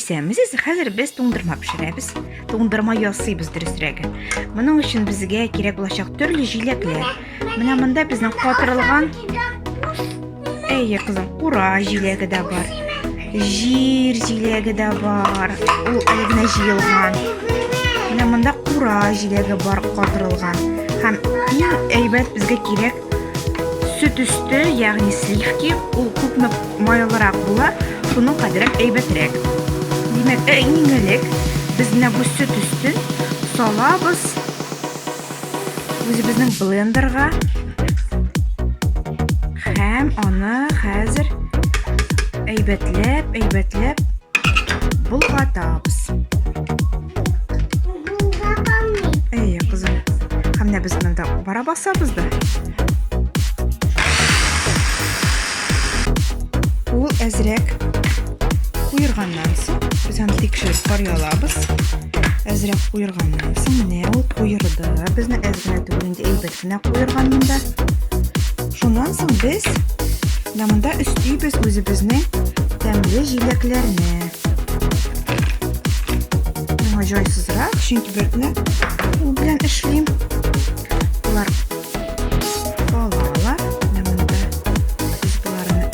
әйтсәмез, хәзер без туңдырма пешерәбез. Туңдырма ясыйбыз дөресрәге. Моның өчен безгә кирәк булачак төрле җиләкләр. Менә монда безнең катырылган, әйе кызым, кура җиләге дә бар. Җир җиләге дә бар. Ул әлегә җыелган. Менә монда кура җиләге бар катырылган. Һәм иң әйбәт безгә кирәк сөт өсте, ягъни сливки. Ул күпме майлырак була, шуның кадәрен әйбәтрәк. Димәк, иң элек без менә бу сөт өстен салабыз үзебезнең блендерга. Һәм аны хәзер әйбәтләп булгатабыз. Әйе, кызым. Һәм менә без монда бара басабыз да. Ул әзрәк куйырганнан соң, без аны тикшереп карый алабыз. Әзрәк куйырганнан соң, менә ул куйырды. Безне әзрәк түгелендә әйбәт кенә куйырган монда. Шуннан соң без монда өстибез үзебезнең тәмле җиләкләрне. Миңа җайсызрак, чөнки берне ул белән эшлим. Булар балалар, монда без буларны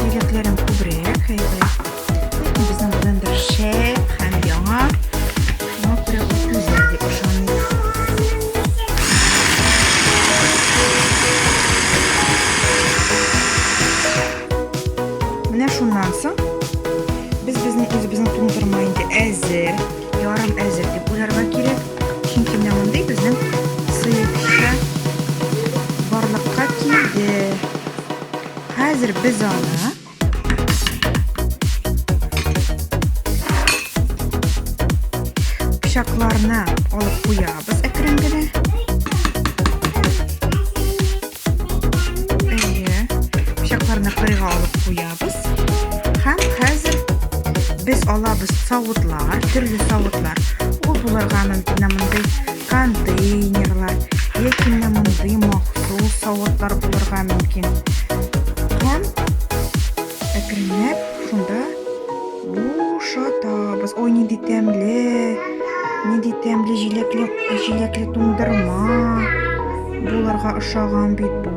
җиләкләрен күбрәк әйбәт. Безнең блендер шәп һәм яңа. Шуңа күрә ул түзәр дип ышаныйм. Менә шуннан соң без үзебезнең туңдырма инде әзер, ярым әзер дип уйларга кирәк. Чөнки менә мондый безнең сыйфша барлыкка килде. Хәзер без аны пычакларны алып куябыз әкрен генә. Пычакларны кырыйга алып куябыз. Һәм хәзер без алабыз савытлар, төрле савытлар. Ул булырга мөмкин мондай контейнерлар, яки мондай махсус савытлар булырга мөмкин. Һәм әкренләп шунда бушатабыз. Ой, нинди тәмле җиләкле туңдырма. Булырга ошаган бит бу.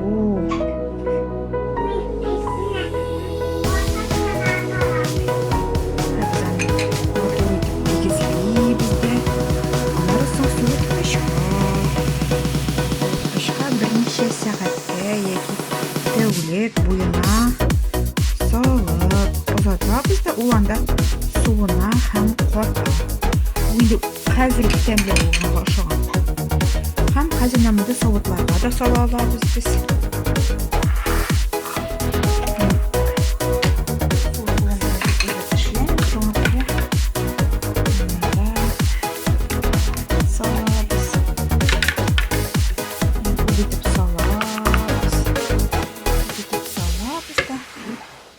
Сәгатькә яки тәүлек буена салып озатабыз да ул анда суына һәм ката. Инде хәзер тәмле булганга ошаган. Һәм хәзер монда савытларга да сала алабыз без.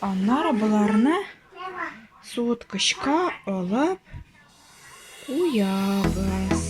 Аннары буларны суыткычка алып куябыз.